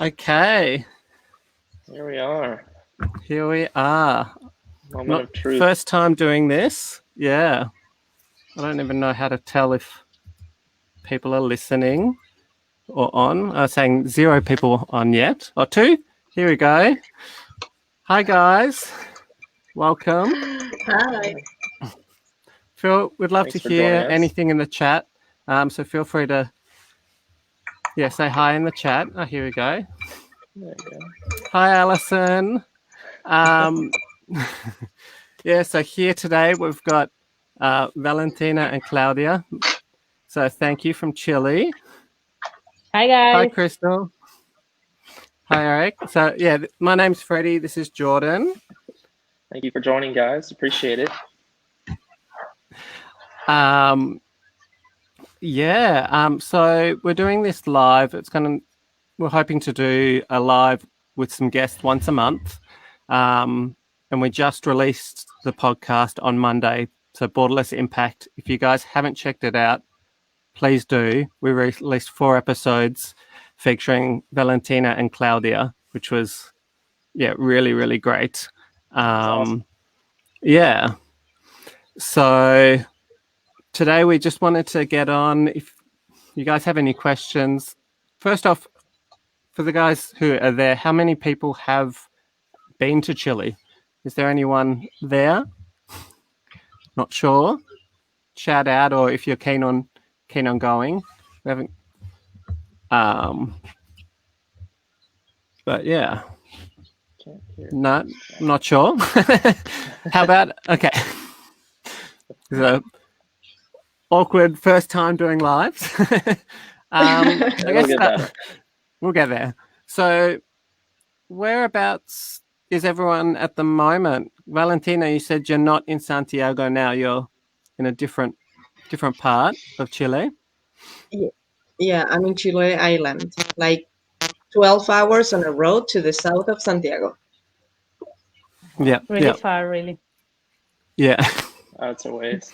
Okay. Here we are. Here we are. Moment of truth. First time doing this. Yeah. I don't even know how to tell if people are listening or on. I was saying 0 people on yet. Or 2. Here we go. Hi, guys. Welcome. Hi. We'd love Thanks to for hear joining us. anything in the chat. So feel free to say hi in the chat. Oh, here we go. There you go. Hi, Alison. So here today we've got Valentina and Claudia. So thank you from Chile. Hi, guys. Hi, Crystal. Hi, Eric. So my name's Freddie. This is Jordan. Thank you for joining, guys. Appreciate it. So we're doing this live. We're hoping to do a live with some guests once a month. And we just released the podcast on Monday. So Borderless Impact. If you guys haven't checked it out, please do. We released 4 episodes featuring Valentina and Claudia, which was, really, really great. Awesome. Yeah. So today we just wanted to get on. If you guys have any questions, first off, for the guys who are there, how many people have been to Chile? Is there anyone there? Not sure. Shout out, or if you're keen on going. We haven't. But yeah. Can't hear. Not sure. How about okay? So awkward first time doing lives. I It'll get better. We'll get there. So whereabouts is everyone at the moment? Valentina, you said you're not in Santiago now. You're in a different part of Chile. Yeah, I'm in Chile Island, like 12 hours on a road to the south of Santiago. Yeah. Really far, really. Yeah. That's a ways.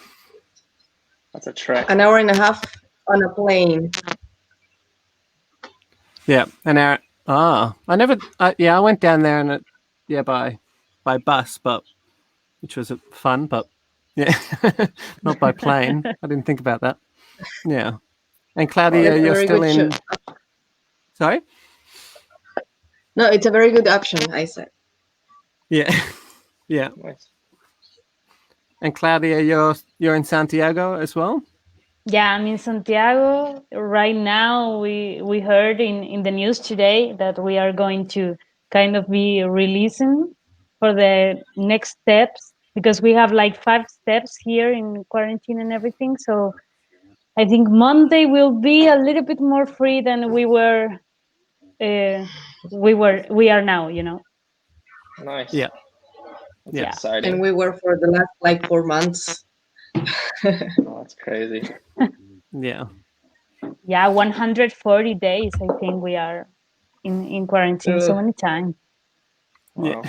That's a trek. An hour and a half on a plane. Yeah, an hour. I never. I went down there and by bus, but which was fun, but not by plane. I didn't think about that. Yeah, and Claudia, you're still in. Sorry. No, it's a very good option, I said. Yeah, yeah. Nice. And Claudia, you're in Santiago as well. Yeah, I'm in Santiago right now. We heard in the news today that we are going to kind of be releasing for the next steps, because we have like 5 steps here in quarantine and everything. So I think Monday will be a little bit more free than we are now. Nice. Yeah. That's exciting. And we were for the last like 4 months. Oh, that's crazy. Yeah. Yeah, 140 days. I think we are in quarantine so many times. Wow.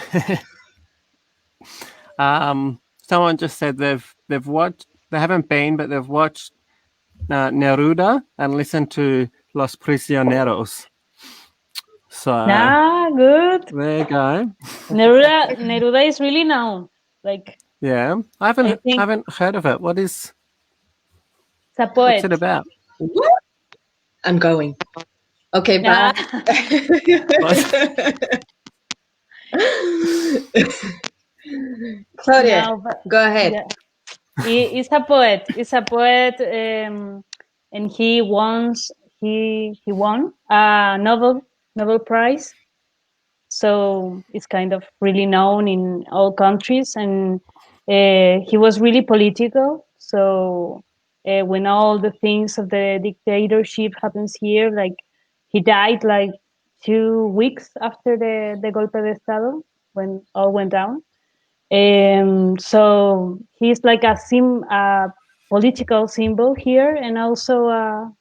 Yeah. Someone just said they've watched. They haven't been, but they've watched Neruda and listened to Los Prisioneros. So Good. There you go. Neruda is really known. Like, yeah, I haven't heard of it. What's it about? What? I'm going. Okay, bye. Claudia, go ahead. Yeah. He's a poet. He's a poet, and he won a Nobel Prize. So it's kind of really known in all countries, and he was really political. So when all the things of the dictatorship happens here, like he died like 2 weeks after the golpe de estado, when all went down. So he's like a political symbol here, and also a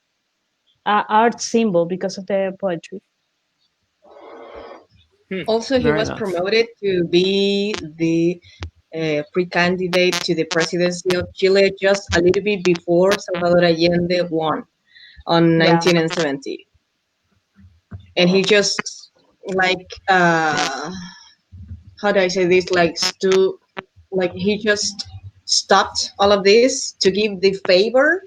art symbol because of the poetry. Also, he was promoted to be the pre-candidate to the presidency of Chile just a little bit before Salvador Allende won. on Yeah. 1970. And he just like how do I say this? Like he just stopped all of this to give the favor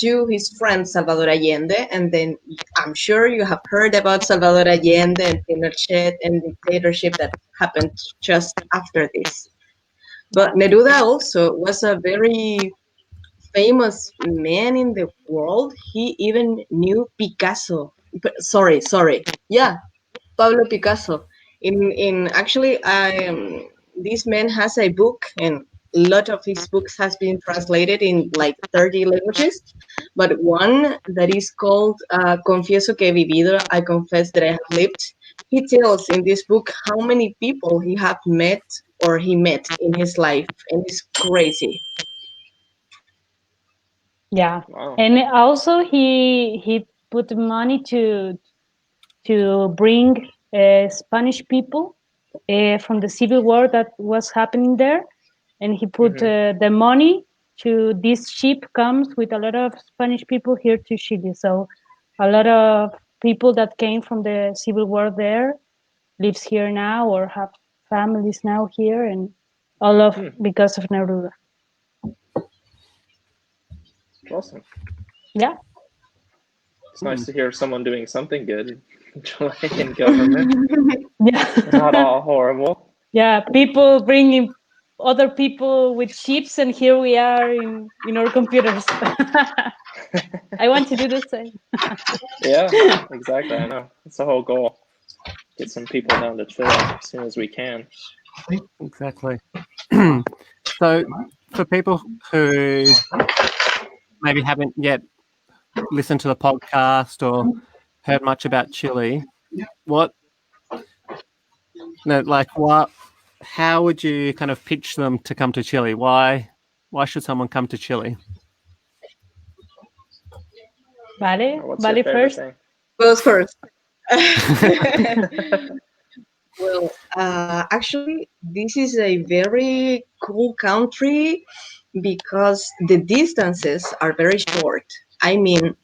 to his friend Salvador Allende. And then I'm sure you have heard about Salvador Allende and Pinochet and dictatorship that happened just after this. But Neruda also was a very famous man in the world. He even knew Picasso. Sorry. Yeah, Pablo Picasso. In actually, this man has a book, and a lot of his books has been translated in like 30 languages. But one that is called "Confieso que he vivido," I confess that I have lived. He tells in this book how many people he have met or he met in his life, and it's crazy. Yeah. Wow. And also he put money to bring Spanish people from the civil war that was happening there, and he put the money to this ship comes with a lot of Spanish people here to Chile. So a lot of people that came from the civil war there lives here now or have families now here, and all of because of Neruda. Awesome. Yeah. It's nice to hear someone doing something good in Chilean government. Yeah. Not all horrible. Yeah, people bringing other people with ships, and here we are in our computers. I want to do the same. Yeah, exactly. I know. That's the whole goal. Get some people down to Chile as soon as we can. Exactly. So, for people who maybe haven't yet listened to the podcast or heard much about Chile, what, no, like, what, how would you kind of pitch them to come to Chile? Why should someone come to Chile? Vale, What's Vale your favorite first. thing? Goes first. Well, actually, this is a very cool country because the distances are very short. I mean,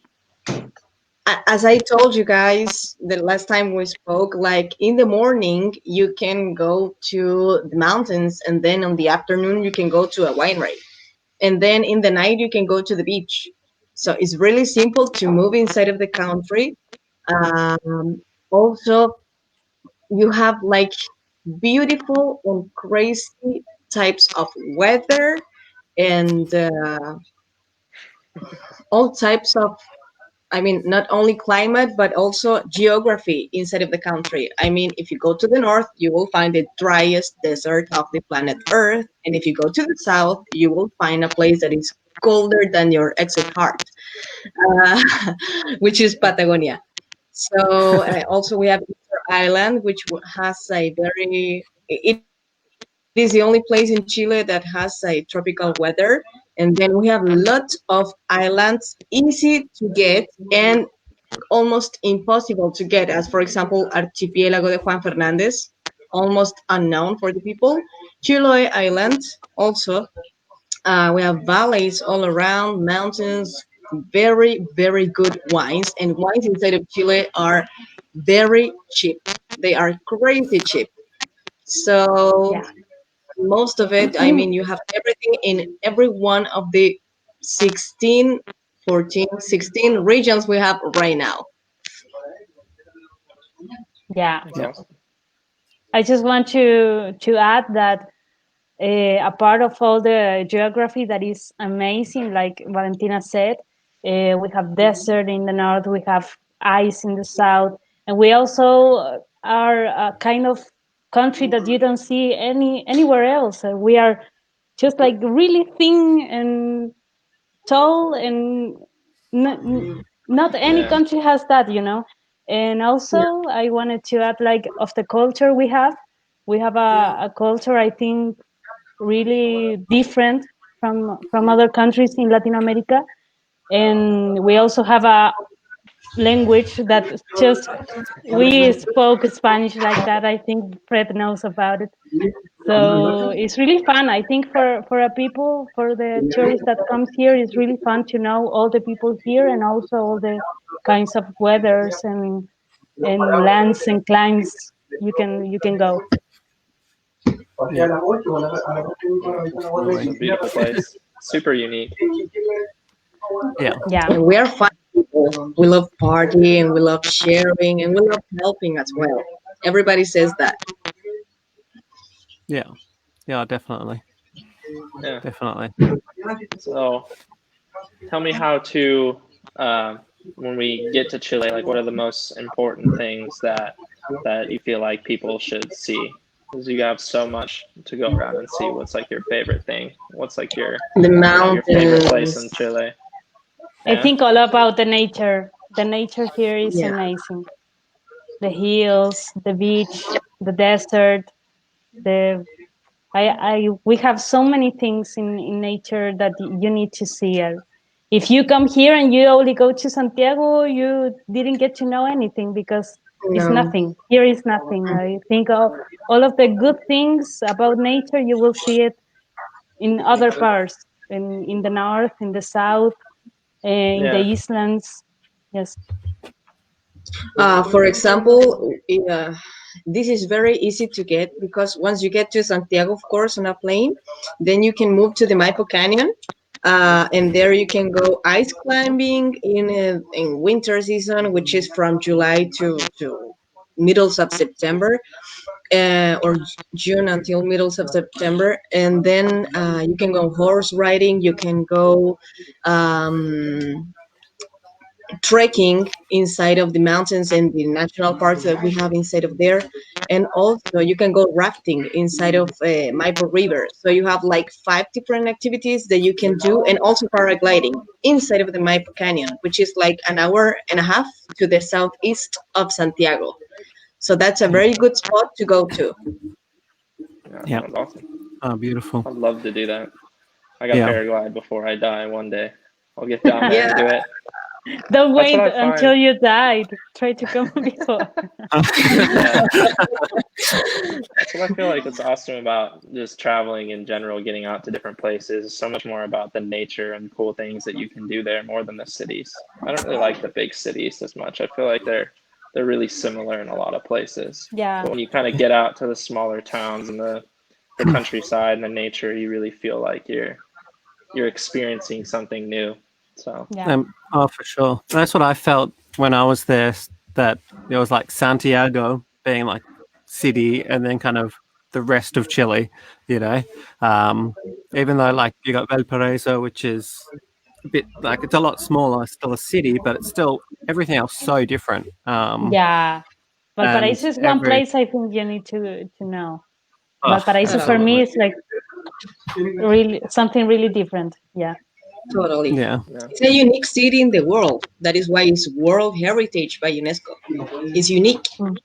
as I told you guys the last time we spoke, like in the morning, you can go to the mountains, and then on the afternoon, you can go to a winery. And then in the night, you can go to the beach. So it's really simple to move inside of the country. Also, you have like beautiful and crazy types of weather and all types of, I mean, not only climate but also geography inside of the country. I mean, if you go to the north, you will find the driest desert of the planet Earth, and if you go to the south, you will find a place that is colder than your ex's heart, uh, which is Patagonia. So also we have Easter Island, which has a very, it is the only place in Chile that has a tropical weather. And then we have lots of islands easy to get and almost impossible to get, as for example, Archipelago de Juan Fernandez, almost unknown for the people. Chiloé Island also. We have valleys all around, mountains, very good wines. And wines inside of Chile are very cheap. They are crazy cheap. So Yeah. most of it, I mean, you have everything in every one of the 16, 14, 16 regions we have right now. Yeah. That's Yeah. awesome. I just want to add that a part of all the geography that is amazing, like Valentina said, we have desert in the north, we have ice in the south, and we also are a kind of country that you don't see anywhere else. We are just like really thin and tall, and not any Yeah. country has that. And also I wanted to add, like, of the culture we have a culture, I think, really different from other countries in Latin America. And we also have a language that just we spoke Spanish like that. I think Fred knows about it. So it's really fun. I think for a people, for the tourists that comes here, it's really fun to know all the people here and also all the kinds of weathers and lands and climes you can go. Yeah. It's a beautiful place. Super unique. Yeah. Yeah. And we are fun people. We love partying, we love sharing, and we love helping as well. Everybody says that. Yeah. Yeah, definitely. Yeah. Definitely. So, tell me how to when we get to Chile, like what are the most important things that you feel like people should see? Because you have so much to go around and see. What's like your favorite thing? What's like your The your favorite place in mountains. Chile? I Yeah. think all about the nature. The nature here is Yeah. amazing. The hills, the beach, the desert, the we have so many things in nature that you need to see. If you come here and you only go to Santiago, you didn't get to know anything because it's No. nothing. Here is nothing. I think all of the good things about nature, you will see it in other parts, in the north, in the south, in the Yeah. islands. Yes. For example, this is very easy to get because once you get to Santiago, of course, on a plane, then you can move to the Maipo Canyon, and there you can go ice climbing in winter season, which is from July to middles of September, or June until middles of September, and then you can go horse riding, you can go. Trekking inside of the mountains and the national parks that we have inside of there, and also you can go rafting inside of Maipo River. So you have like 5 different activities that you can do, and also paragliding inside of the Maipo Canyon, which is like an hour and a half to the southeast of Santiago. So that's a very good spot to go to. Yeah. That's awesome. Oh, beautiful. I'd love to do that. I got Yeah. paraglide before I die one day. I'll get down there and do it. Don't That's wait what I until find. you died. Try to come before. Yeah. That's what I feel like it's awesome about just traveling in general, getting out to different places. So much more about the nature and cool things that you can do there more than the cities. I don't really like the big cities as much. I feel like they're really similar in a lot of places. Yeah. But when you kind of get out to the smaller towns and the countryside and the nature, you really feel like you're experiencing something new. So Yeah. Oh, for sure. That's what I felt when I was there. That there was like Santiago being like city, and then kind of the rest of Chile. You know, even though like you got Valparaiso, which is a bit like it's a lot smaller, still a city, but it's still everything else so different. Yeah. And Valparaiso is one place I think you need to know. Oh, Valparaiso for me is like really something really different. Yeah. Totally. Yeah. It's a unique city in the world. That is why it's World Heritage by UNESCO. It's unique. Mm.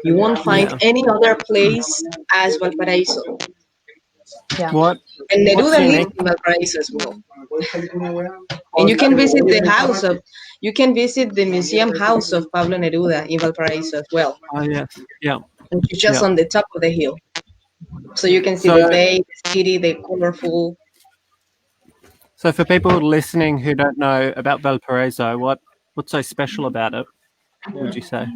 You won't find Yeah. any other place as Valparaiso. Yeah. What? And Neruda unique? lived in Valparaiso as well. And you can visit the museum house of Pablo Neruda in Valparaiso as well. Oh yes. Yeah. Which is just Yeah. on the top of the hill. So you can see So- the bay, the city, the colorful. So for people listening who don't know about Valparaiso, what's so special about it? Would you say?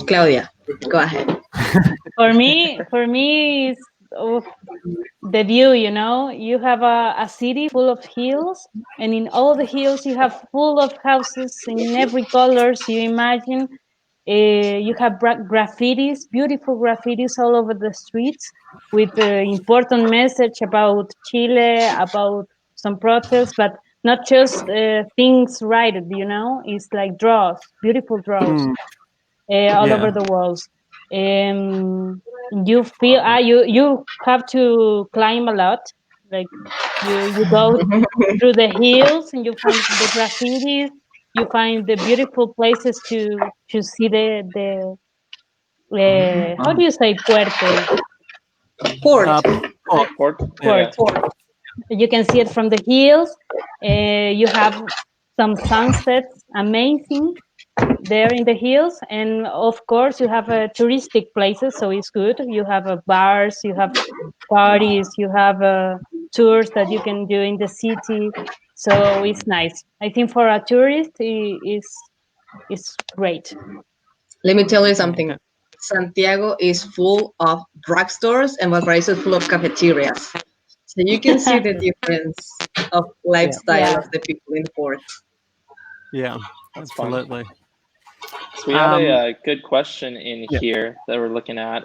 Claudia, go ahead. For me, it's the view. You know, you have a city full of hills, and in all the hills you have full of houses in every colors you imagine. You have graffitis, beautiful graffitis all over the streets with important message about Chile, about some protests, but not just things written, you know, it's like beautiful draws all over the walls. You feel you have to climb a lot, like you go through the hills and you find the graffitis, you find the beautiful places to see the how do you say puerte? Port. Port. Port. Yeah. You can see it from the hills. You have some sunsets, amazing. there in the hills, and of course you have touristic places, so it's good. You have bars, you have parties, you have tours that you can do in the city, so it's nice. I think for a tourist is great. Let me tell you something. Okay. Santiago is full of drugstores and Valparaiso is full of cafeterias. So you can see the difference of lifestyle Yeah. of the people in the port. Yeah, That's fun. absolutely. So we had Um, a good question in yeah. here that we're looking at.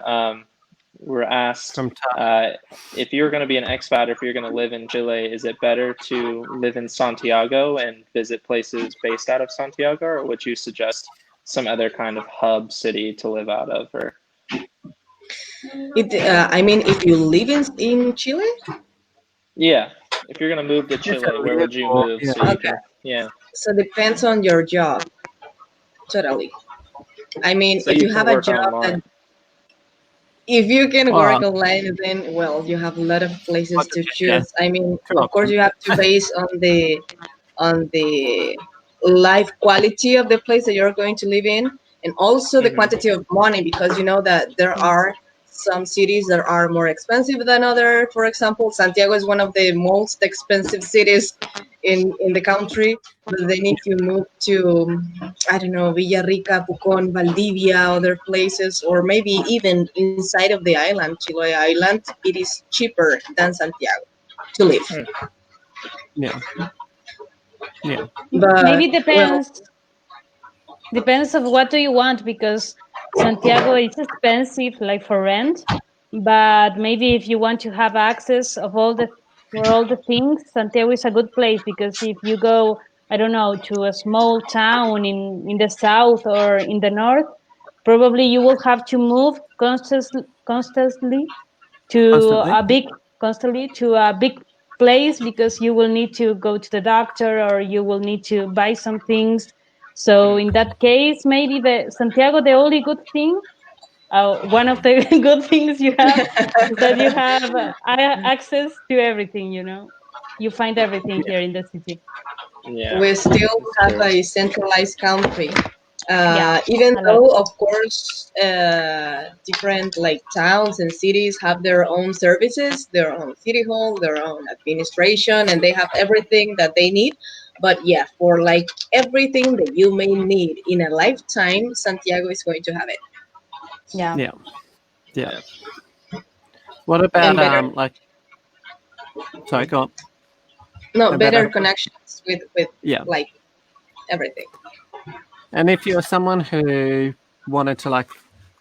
We're asked From Ta- if you're going to be an expat, or if you're going to live in Chile, is it better to live in Santiago and visit places based out of Santiago, or would you suggest some other kind of hub city to live out of? Or I mean, if you live in Chile, yeah, if you're going to move to Yes, Chile, I where live would you or- move yeah. so you okay. can? Yeah, So depends on your job. Totally. I mean, so if you you can have a work job that online. if you can Oh, work online, then well, you have a lot of places to yeah, choose. I mean, two of course, options. you have to base on the life quality of the place that you're going to live in, and also the Hmm. quantity of money, because you know that there are some cities that are more expensive than other. For example, Santiago is one of the most expensive cities in the country, but then if you move to, I don't know, Villarrica, Pucón, Valdivia, other places, or maybe even inside of the island, Chiloé Island, it is cheaper than Santiago to live. Yeah, yeah, But Maybe well, depends of what do you want, because Santiago is expensive like for rent, but maybe if you want to have access of all the for all the things, Santiago is a good place, because if you go, I don't know, to a small town in the south or in the north, probably you will have to move constantly to constantly. a big constantly to a big place, because you will need to go to the doctor or you will need to buy some things. So in that case, maybe the Santiago, the only good thing, one of the good things you have is that you have access to everything. You find everything Yeah, here in the city. Yeah, we still that's have true. a centralized country. Yeah, Even a lot. though, of course, different like towns and cities have their own services, their own city hall, their own administration, and they have everything that they need. But yeah, for like everything that you may need in a lifetime, Santiago is going to have it, Yeah. yeah, yeah. Yeah. What about and better, like? Sorry, go on. no, A better better. connections with Yeah, like everything. and if you're someone who wanted to like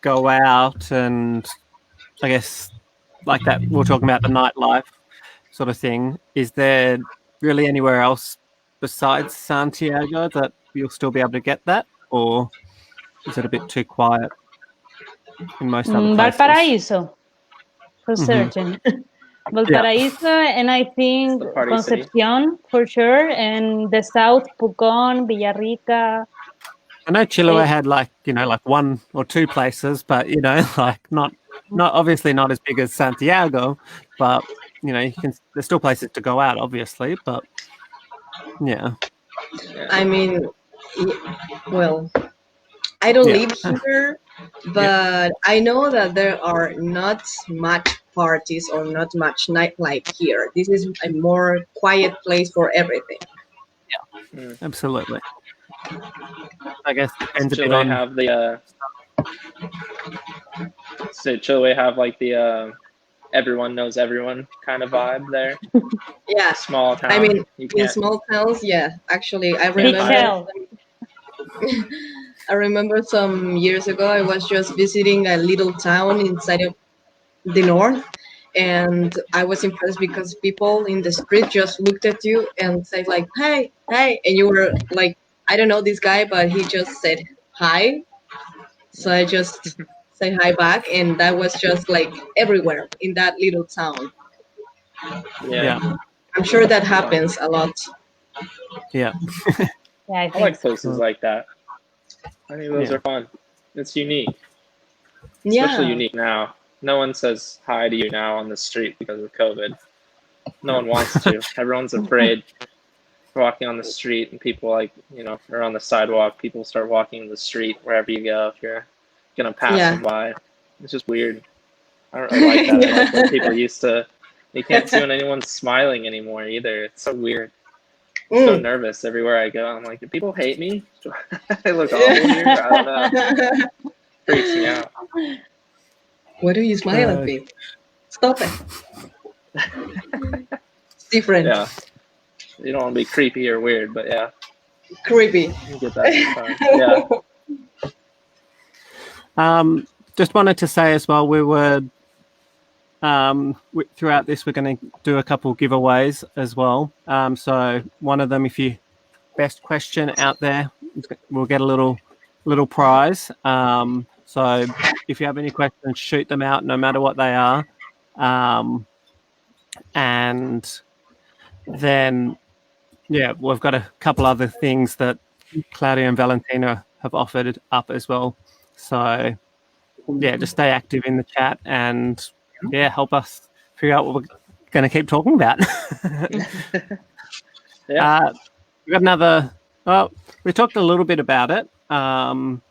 go out and I guess like that, we're talking about the nightlife sort of thing. Is there really anywhere else besides Santiago that you'll still be able to get that, or is it a bit too quiet in most other places? Valparaíso, for Hmm. certain. Yeah, Valparaíso, and I It's think the party city. Concepcion for sure, and the south, Pucón, Villarrica. I know Chiloé Eh, had like like one or two places, but like not obviously not as big as Santiago, but you can there's still places to go out, obviously, but yeah, Yeah. I mean, well, I don't yeah, live here, yeah. but I know that there are not much parties or not much nightlife here. This is a more quiet place for everything. Mm. Absolutely. I guess Does depends a bit Chile on. have the so Chile have like the everyone knows everyone kind of vibe there? Yeah, Small I town. mean, You in can't small towns, yeah. Actually, can't Big hide. hell. I remember some years ago I was just visiting a little town inside of the north, and I was impressed because people in the street just looked at you and said like, "Hey, hey," and you were like, "I don't know this guy, but he just said hi." So I just say hi back, and that was just like everywhere in that little town. Yeah, Yeah, I'm sure that that's fun. happens a lot. yeah, Yeah, I I think like so. places like that. I think those yeah, are fun. It's unique, especially Yeah, unique now. No one says hi to you now on the street because of COVID. No one wants to. Everyone's afraid. walking on the street and people like, you know, or on the sidewalk, people start walking in the street wherever you go if you're gonna pass Yeah. them by. It's just weird. I like that. I like when people used to. You can't see when anyone's smiling anymore either. It's so weird. I'm so nervous everywhere I go. I'm like, do people hate me? Do I look awful here? I don't know. Freaks me out. What do you smile at me? Stop it. It's different. Yeah. You don't want to be creepy or weird, but yeah. Creepy. You get that sometimes. Yeah. Just wanted to say as well, we were throughout this, we're going to do a couple giveaways as well. So one of them, if you best question out there, we'll get a little prize. So if you have any questions, shoot them out, no matter what they are. And then, yeah, we've got a couple other things that Claudia and Valentina have offered up as well. So yeah, just stay active in the chat and help us figure out what we're going to keep talking about. Yeah. We got another. Well, we talked a little bit about it, but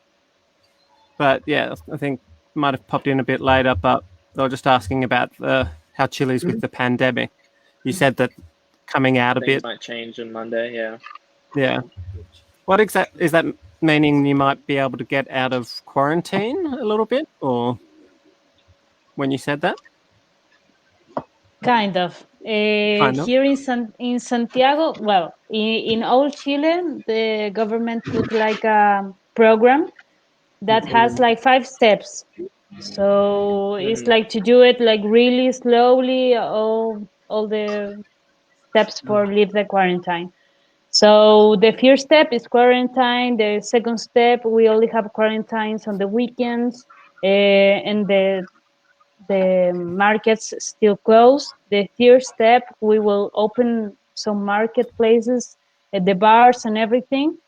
yeah, I think it might have popped in a bit later. But they were just asking about how Chile's with the pandemic. You said that coming out a Things bit might change on Monday. Yeah. Yeah. What is that meaning? You might be able to get out of quarantine a little bit, or when you said that? Kind of. Kind of. Here in Santiago, well, in all Chile, the government put like a program that has like 5 steps. So it's like to do it like really slowly, all the steps for leave the quarantine. So the first step is quarantine. The second step, we only have quarantines on the weekends, and the markets still closed. The third step, we will open some marketplaces, the bars and everything.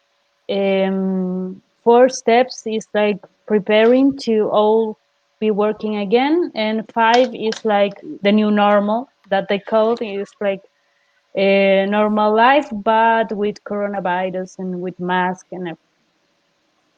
4 steps is like preparing to all be working again, and 5 is like the new normal that they call it. Is like a normal life, but with coronavirus and with mask and everything.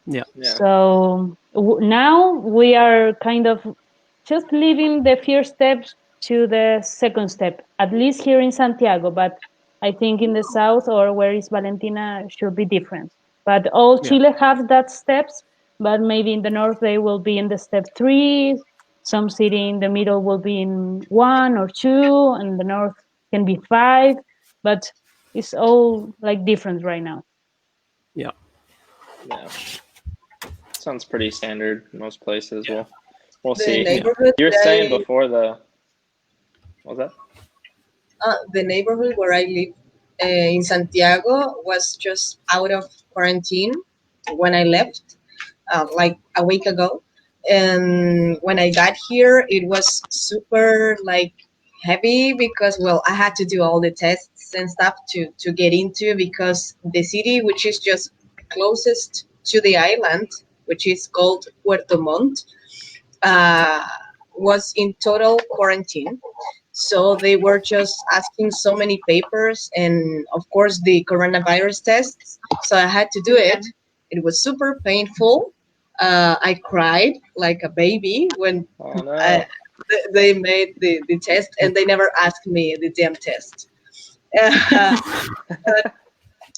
Yeah. So now we are kind of just leaving the first steps to the second step, at least here in Santiago. But I think in the south or where is Valentina should be different. But all Chile have that steps, but maybe in the north they will be in the step 3. Some city in the middle will be in 1 or 2, and the north can be 5. But it's all like different right now. Yeah. Yeah. Sounds pretty standard in most places. We'll The see. neighborhood You were where saying before what was that? the neighborhood where I live in Santiago was just out of quarantine when I left, like a week ago. And when I got here, it was super like heavy because, well, I had to do all the tests and stuff to get into, because the city, which is just closest to the island, which is called Puerto Montt, uh, was in total quarantine. So they were just asking so many papers and, of course, the coronavirus tests. So I had to do it. It was super painful. I cried like a baby when Oh no. they made the test, and they never asked me the damn test. But,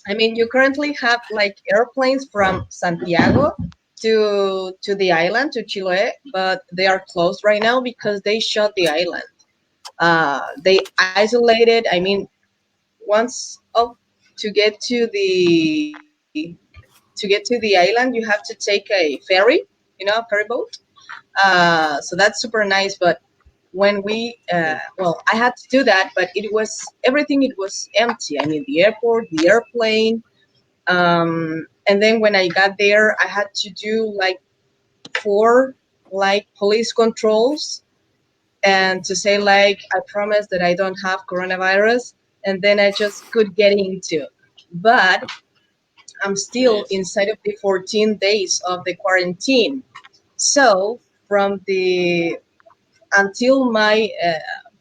I mean, you currently have like airplanes from Santiago to the island, to Chile, but they are closed right now because they shut the island. They isolated. I mean, once to get to get to the island, you have to take a ferry, a ferry boat. So that's super nice. But when well, I had to do that, but it was everything. It was empty. I mean, the airport, the airplane, and then when I got there, I had to do like 4 like police controls, and to say like, I promise that I don't have coronavirus, and then I just could get into. But I'm still Jeez. inside of the 14 days of the quarantine. So from the until my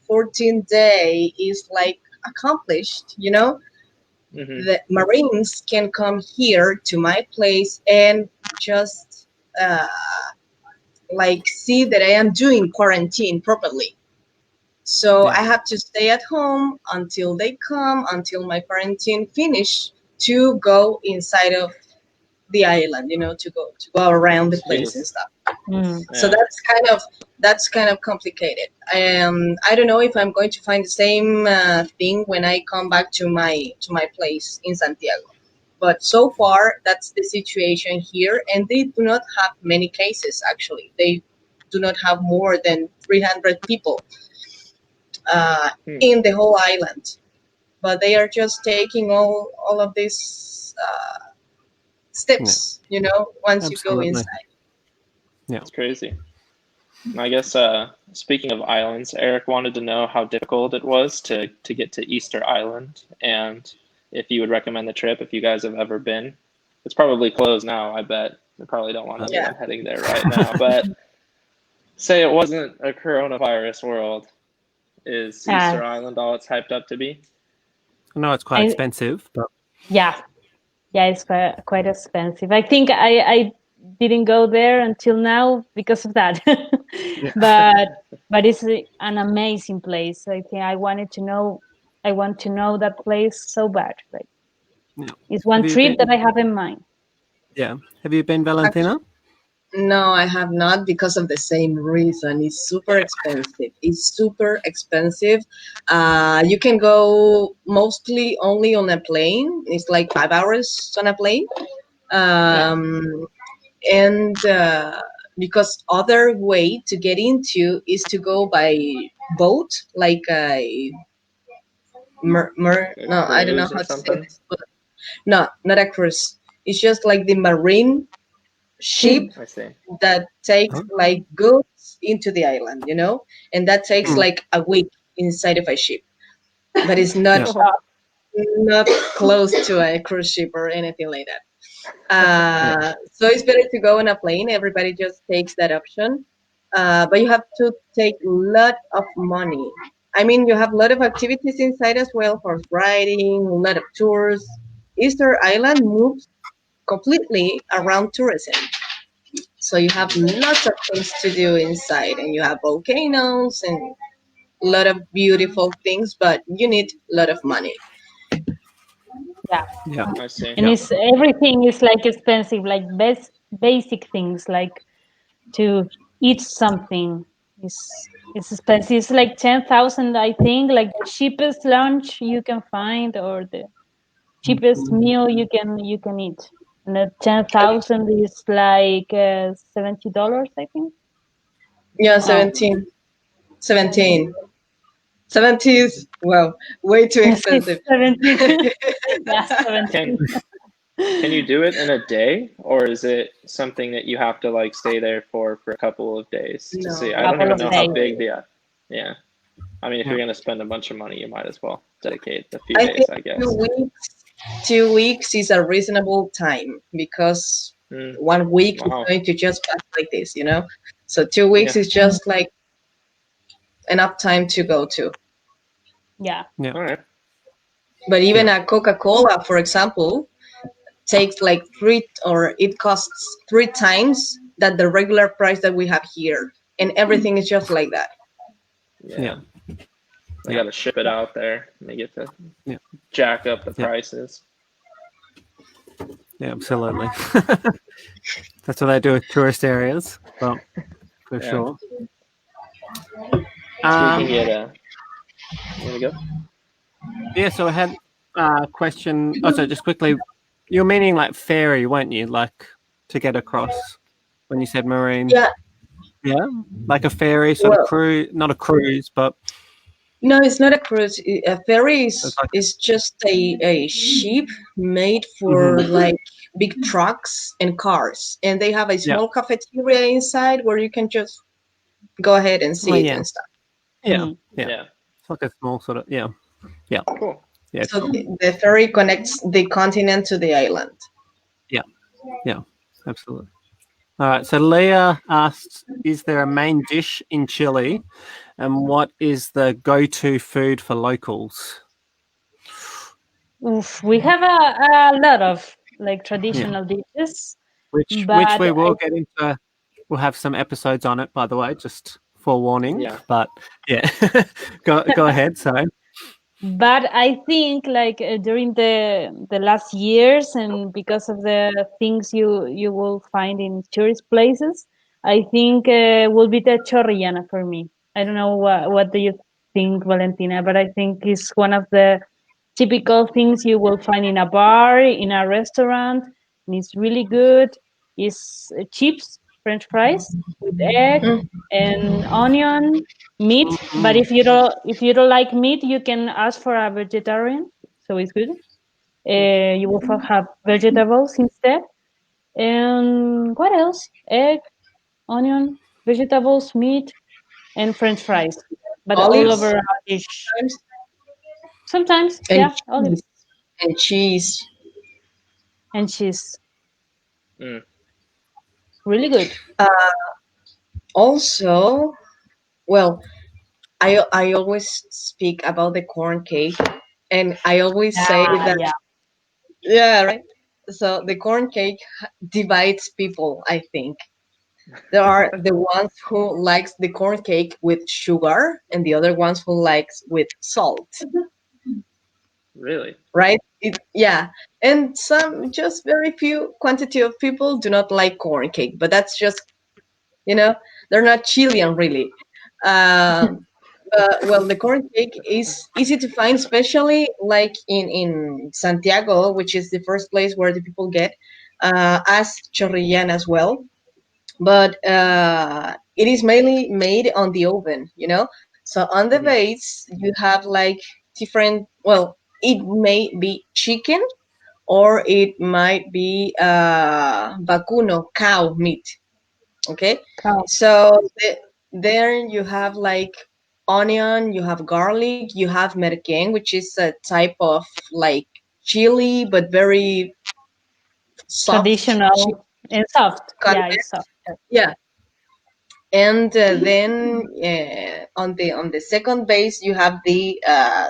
14th day is like accomplished, the Marines can come here to my place and just like see that I am doing quarantine properly. So Yeah. I have to stay at home until they come, until my quarantine finish, to go inside of the island, to go around the place and Jeez. stuff. Mm. So Yeah. that's kind of complicated. I don't know if I'm going to find the same thing when I come back to my place in Santiago. But so far, that's the situation here, and they do not have many cases. Actually, they do not have more than 300 people Hmm. in the whole island. But they are just taking all of these steps, once you go Absolutely. inside. It's crazy. And I guess speaking of islands, Eric wanted to know how difficult it was to get to Easter Island, and if you would recommend the trip if you guys have ever been. It's probably closed now, I bet. They probably don't want Yeah. anyone heading there right now. But say it wasn't a coronavirus world, is Easter Island all it's hyped up to be? I know it's quite I, expensive, but yeah, it's quite expensive. I think I didn't go there until now because of that. yeah. but it's an amazing place. I think I want to know that place so bad. Like, Yeah. it's one Have you trip that been? I have in mind. Yeah. Have you been, Valentina? No, I have not, because of the same reason. It's super expensive. It's super expensive. You can go mostly only on a plane. It's like 5 hours on a plane. Um, and because other way to get into is to go by boat, like a A no, I don't know cruise how or to say something? this, but no, not a cruise. It's just like the marine ship Ship. I see. that takes Huh? like goods into the island, and that takes Mm. like a week inside of a ship, but it's not Yeah. not close to a cruise ship or anything like that. Yeah. So it's better to go on a plane. Everybody just takes that option, but you have to take a lot of money. I mean, you have a lot of activities inside as well: horse riding, a lot of tours. Easter Island moves completely around tourism. So you have lots of things to do inside, and you have volcanoes and a lot of beautiful things, but you need a lot of money. Yeah. Yeah. I see. And Yeah. it's everything is like expensive, like basic things like to eat something is expensive. It's like 10,000, I think, like the cheapest lunch you can find or the cheapest meal you can eat. And the 10,000 is like $70, I think. Yeah, Oh, 17. 17. 70 is, well, way too yes, it's expensive. 17. Yeah, Can 17. can you do it in a day, or is it something that you have to like stay there for a couple of days to see? I No, don't Couple even of know just how days. big the yeah. I mean, if Yeah. you're gonna spend a bunch of money, you might as well dedicate a few I days, think I two guess. weeks. 2 weeks is a reasonable time, because Mm, 1 week is wow. going to just pass like this. So 2 weeks Yeah. is just like enough time to go to. Yeah. Yeah. All right. But even Yeah. a Coca-Cola, for example, takes like it costs 3 times that the regular price that we have here, and everything is just like that. Yeah. Yeah. They Yeah. got to ship it out there, and they get to Yeah. jack up the Yeah. prices. Yeah. Absolutely. That's what they do with tourist areas. Well, for Yeah. sure. So we can Um, get a. You gonna go? yeah. So I had a question. Oh, so just quickly, you're meaning like ferry, weren't you? Like to get across when you said marine. Yeah, Yeah. Like a ferry sort of well, cruise, not a cruise, but no, it's not a cruise. A ferry it's is, like. is just a ship made for Mhm. like big trucks and cars, and they have a Yeah. small cafeteria inside where you can just go ahead and Oh, sit yeah. and stuff. Yeah. Mm. Yeah. Yeah. It's like a small sort of. Yeah. Yeah. Cool. Yeah. So Cool. the ferry connects the continent to the island. Yeah. Yeah. Absolutely. All right. So Leah asks, is there a main dish in Chile, and what is the go-to food for locals? Oof, we have a lot of like traditional dishes, which but we will get into. We'll have some episodes on it, by the way, just forewarning. Yeah. But yeah, go ahead. So but I think like during the last years, and because of the things you will find in tourist places, I think will be the chorrillana for me. I don't know what do you think, Valentina, but I think it's one of the typical things you will find in a bar, in a restaurant, and it's really good. It's chips, French fries with egg Mm. and onion, meat. But Mhm. if you don't like meat, you can ask for a vegetarian, so it's good. You will have vegetables instead. And what else? Egg, onion, vegetables, meat, and French fries, but all over Olives a dish. sometimes, Sometimes, and yeah, olive cheese. and cheese. Mm. Really good. Uh, Also, well, I always speak about the corn cake, and I always say Ah, that, yeah. yeah, right. So the corn cake divides people, I think. There are the ones who likes the corn cake with sugar, and the other ones who likes with salt, Really? right? Yeah, and some just very few quantity of people do not like corn cake, but that's just, you know, they're not Chilean really. Um, well, the corn cake is easy to find, especially like in Santiago, which is the first place where the people get, as chorrillan as well. But it is mainly made on the oven, you know. So on the Hmm. base, you have like different. Well, it may be chicken or it might be vacuno, cow meat. Okay, Cow. so there you have like onion, you have garlic, you have merquén, which is a type of like chili, but very soft chili Traditional and soft. cut. Yeah, it's soft. Yeah, and then on the second base you have the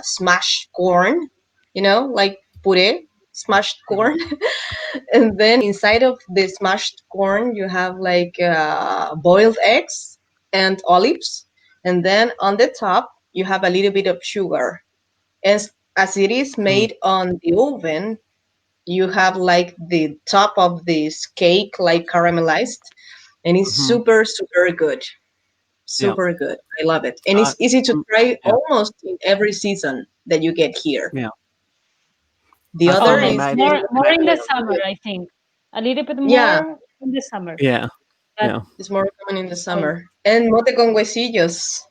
smashed corn, you know, like puree, smashed Hmm. corn. And then inside of the smashed corn you have like boiled eggs and olives, and then on the top you have a little bit of sugar. As it is made on the oven, you have like the top of this cake like caramelized, and it's Mhm. super super good. Yeah. Super good. I love it. And Uh, it's easy to try yeah. almost in every season that you get here. Yeah. The I other finally is Almost made the, more in made the it. summer, I think. A little bit yeah, more in the summer. Yeah. But Yeah. it's more common in the oh, summer. And mote con huesillos.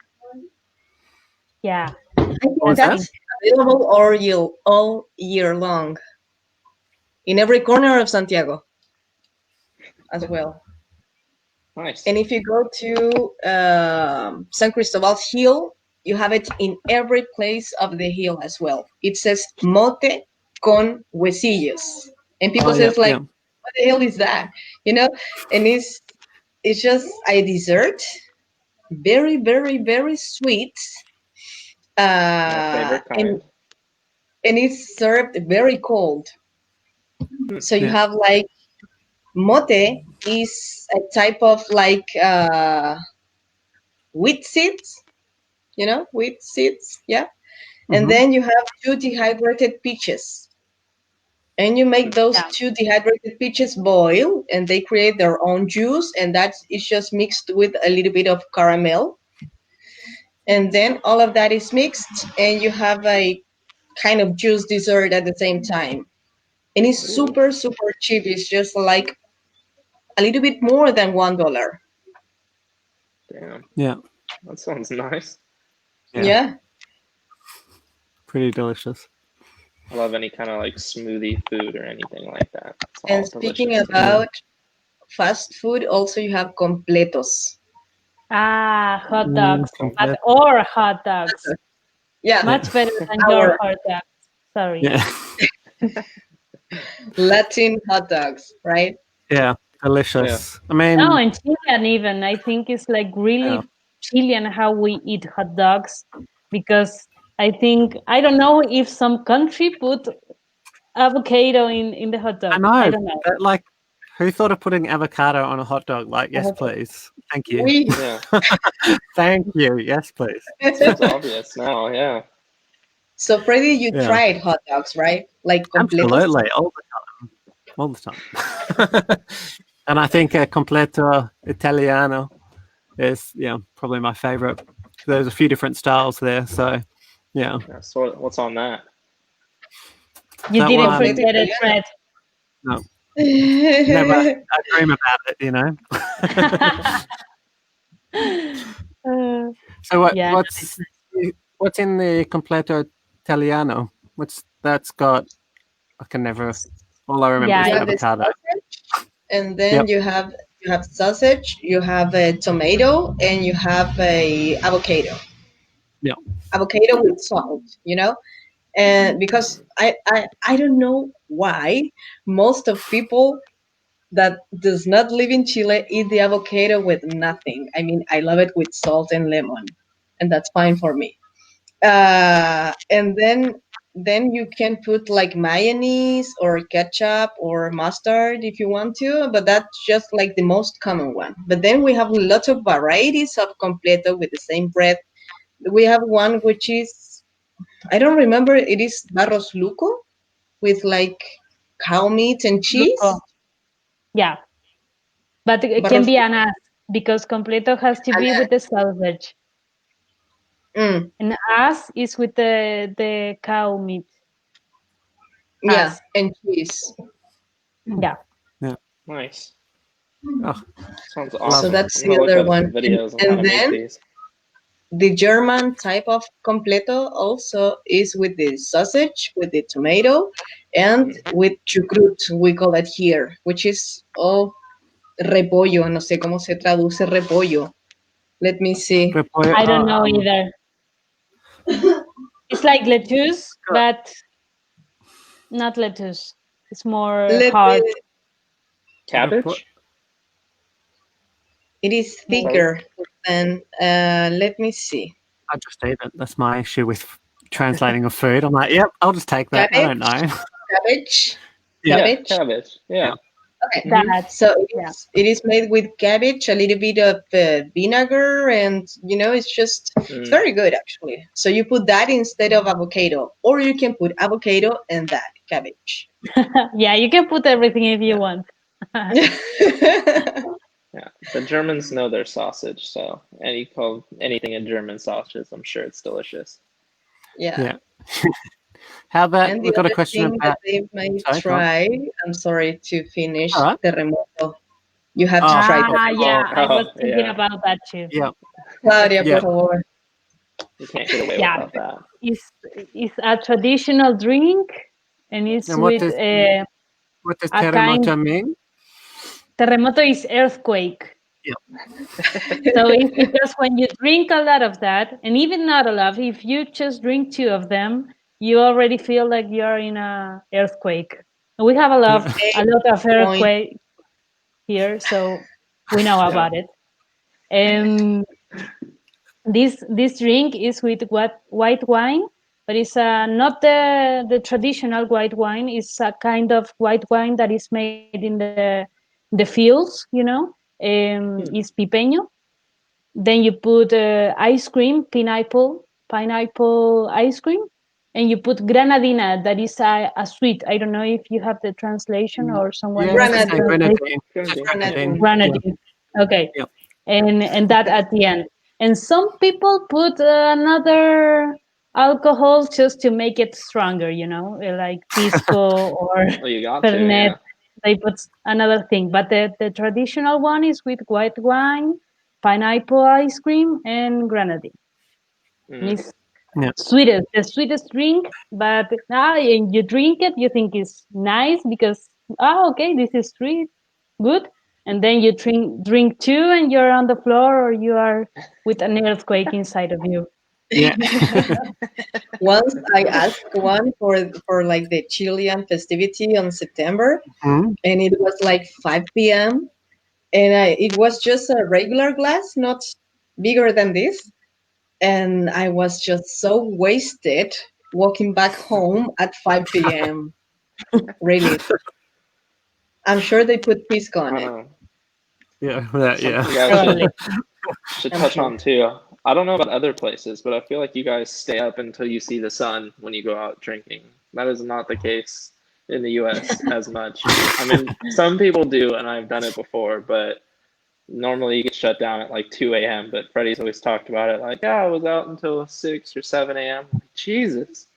yeah, I think What was that's that? in that's available all year long in every corner of Santiago as well. Nice. And if you go to San Cristobal's Hill, you have it in every place of the hill as well. It says mote con huesillos. And Oh people yeah. says like, Yeah. what the hell is that? You know? And it's just a dessert, very, very, very sweet. My Uh, favorite and kind. and it's served very cold. Hmm. So you Yeah. have like mote is a type of like wheat seeds, you know, wheat seeds, yeah. And Mhm. then you have two dehydrated peaches, and you make those yeah. two dehydrated peaches boil, and they create their own juice, and that is just mixed with a little bit of caramel. And then all of that is mixed, and you have a kind of juice dessert at the same time. And it's Ooh, super, super cheap. It's just like a little bit more than $1. damn. Yeah. That sounds nice. Yeah. Yeah. Pretty delicious. I love any kind of like smoothie food or anything like that. It's And all speaking delicious to me. Yeah. about fast food, also you have completos. Ah, hot dogs. But Complete. or hot dogs. Yeah, Yeah. Much better than your our hot dogs. Sorry. Yeah. Latin hot dogs, right? Yeah. Yeah. Delicious. I No, mean, and Chilean even. I think it's like yeah. really Chilean how we eat hot dogs because I think I don't know if some country put avocado in the hot dog. I know. I don't know. But, like, who thought of putting avocado on a hot dog? Like, yes, Avocado. please. Thank you. We Yeah, Thank you. Yes, please. it's obvious now. Yeah. So Freddy, you Yeah. tried hot dogs, right? Like completos. Absolutely. All the time. All the time. And I think a completo Italiano is, probably my favorite. There's a few different styles there. So, yeah. Yeah, so what's on that? You That didn't one- forget it, Fred. No, never. I dream about it, So Yeah, what's in the completo Italiano? That's got? I can never. All I remember Yeah, is You the have the avocado. sausage, and then you have sausage, you have a tomato, and you have a avocado. Yeah. Avocado with salt, and because I don't know why most of people that does not live in Chile eat the avocado with nothing. I mean, I love it with salt and lemon, and that's fine for me. And then you can put like mayonnaise or ketchup or mustard if you want to, but that's just like the most common one. But then we have lots of varieties of completo with the same bread. We have one which is, I don't remember, it is barros luco with like cow meat and cheese. Luco. Yeah, but it can Barros be an ass because completo has to be with the sausage. Mm, An ass is with the cow meat. yeah, Ass. and cheese. Yeah. Nice. Oh, Sounds So awesome. that's I'm the gonna look other up one. videos on how And to make then these. the German type of completo also is with the sausage, with the tomato, and with chucrut, we call it here, which is repollo. No sé cómo se traduce repollo. Let me see. repollo. I don't know either. It's like lettuce, but not lettuce. It's more Let hard. me, Cabbage? it is Is that thicker than, let me see. I just eat it. That's my issue with translating of food. I'm like, yep, I'll just take that. I don't know. Cabbage? Yeah. Yeah, Cabbage? cabbage. Yeah. Okay. That. So Yeah. it is made with cabbage, a little bit of vinegar, and it's very good actually. So you put that instead of avocado, or you can put avocado and that cabbage. Yeah, you can put everything if you want. Yeah. The Germans know their sausage, so call anything a German sausage, I'm sure it's delicious. Yeah. How about And the we've got a other question thing that about? they might Sorry, go on. try, I'm sorry to finish, All right. terremoto. You have to Oh, try Yeah, I was Oh, thinking yeah. about that too. Yeah. Claudia, Yeah. por favor. You can't get away Yeah. without that. It's a traditional drink, and it's And what with does a kind. terremoto mean? Terremoto is earthquake. Yeah. So it's because when you drink a lot of that, and even not a lot, if you just drink 2 of them, you already feel like you're in a earthquake. And we have a lot of earthquake here, so we know about it. And this drink is with white wine, but it's not the traditional white wine. It's a kind of white wine that is made in the fields, It's pipeño. Then you put ice cream, pineapple ice cream, and you put granadina. That is a sweet. I don't know if you have the translation or someone Yeah, has it's the the translation. grenadine. Grenadine. Granadine. Okay. Yeah. And that at the end. And some people put another alcohol just to make it stronger, like pisco or Well, you got to, fernet. yeah. They put another thing, but the traditional one is with white wine, pineapple ice cream, and grenadine. And it's the sweetest drink, but and you drink it, you think it's nice because okay, this is sweet, good, and then you drink 2, and you're on the floor, or you are with an earthquake inside of you. Yeah. Once I asked one for like the Chilean festivity on September, Mhm. and it was like 5 p.m. and it was just a regular glass, not bigger than this, and I was just so wasted walking back home at 5 p.m. Really. I'm sure they put pisco on it. Yeah, yeah. Something you guys Probably. should I'm touch sure. on too. I don't know about other places, but I feel like you guys stay up until you see the sun when you go out drinking. That is not the case in the US as much. I mean, some people do, and I've done it before, but normally you get shut down at like 2 a.m. But Freddie's always talked about it like, yeah, I was out until 6 or 7 a.m. Like, Jesus,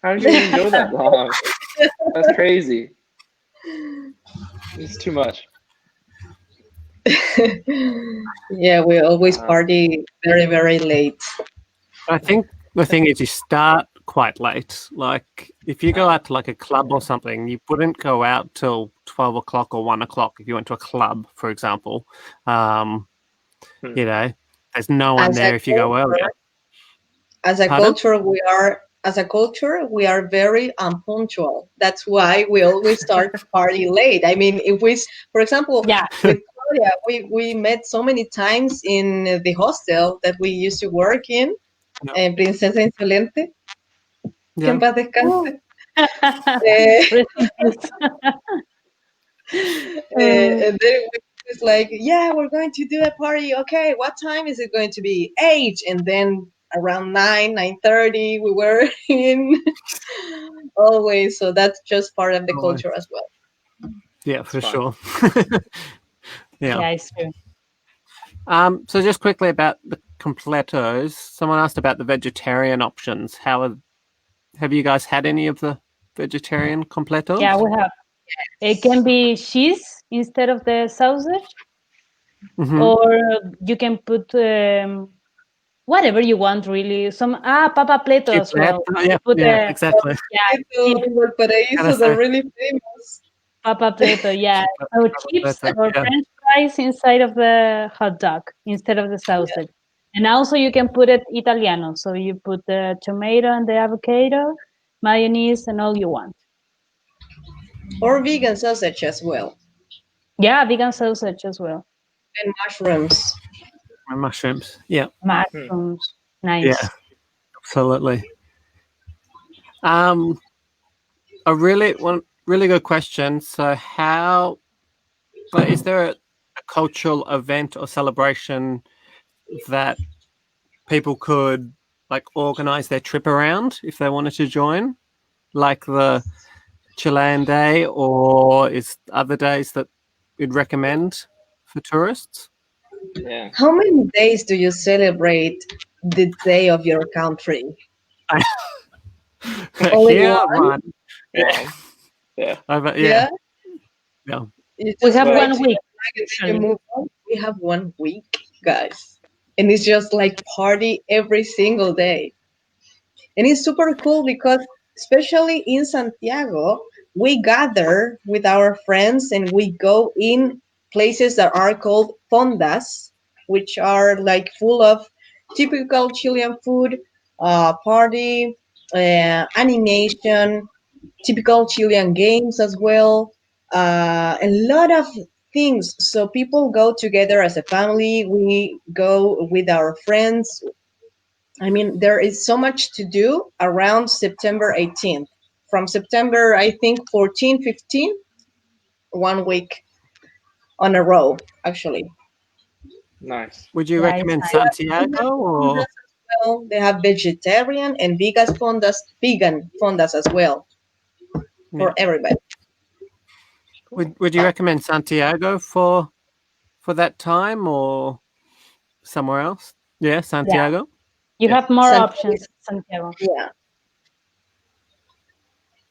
how did you even go that long? That's crazy. It's too much. Yeah, we always Uh, party very, very late. I think the thing is you start quite late. Like if you go out to like a club or something, you wouldn't go out till 12 o'clock or 1 o'clock if you went to a club, for example. Um, hmm. you know, there's no one As a there if you go culture, earlier. as a Pardon? culture, we are very unpunctual. That's why we always start party late. I mean, for example, Yeah. with Claudia, we met so many times in the hostel that we used to work in, Yeah. Princesa Insolente, que en Yeah. paz descanse. Eh, Rest in peace. and then we was like, yeah, we're going to do a party. Okay, what time is it going to be? 8. And then around 9:30, we were in always. So that's just part of the Always. culture as well. Yeah, It's for fun. sure. Yeah. Yeah, it's true. So just quickly about the completos. Someone asked about the vegetarian options. Have you guys had any of the vegetarian completos? Yeah, we have. It can be cheese instead of the sausage, Mm-hmm. or you can put whatever you want, really. Some papa pleto as well. Yeah, You put yeah, exactly. Esto, chips, Gotta Valparaíso, they're say, really famous. papa pleto, yeah. So chips or yeah, French fries inside of the hot dog instead of the Yeah. sausage. And also you can put it Italiano. So you put the tomato and the avocado, mayonnaise, and all you want. Or vegan sausage as well. Yeah, vegan sausage as well. And mushrooms. and mushrooms. Yeah, Mushrooms. yeah, Nice. absolutely. A really good question. So, is there a cultural event or celebration that people could like organize their trip around if they wanted to join, like the Chilean Day, or is other days that you'd recommend for tourists? Yeah. How many days do you celebrate the day of your country? Only Here, one? one. Yeah, One. Yeah. yeah, Yeah? yeah. You We just have wait 1 till you week, like and then you usually. move on. We have 1 week, guys. And it's just like party every single day. And it's super cool because, especially in Santiago, we gather with our friends and we go in places that are called fondas, which are like full of typical Chilean food, party, animation, typical Chilean games as well, a lot of things. So people go together as a family. We go with our friends. I mean, there is so much to do around September 18th. From September, I think 14, 15, 1 week on a row, actually. Nice. Would you Yeah, it's recommend nice. Vegan Santiago fondas or? as well. They have vegetarian and vegan fondas as well Yeah. for everybody. Cool. Would you recommend Santiago for that time or somewhere else? Yeah, Yeah. Santiago. You Yeah. have more Santiago options is, in Santiago. yeah.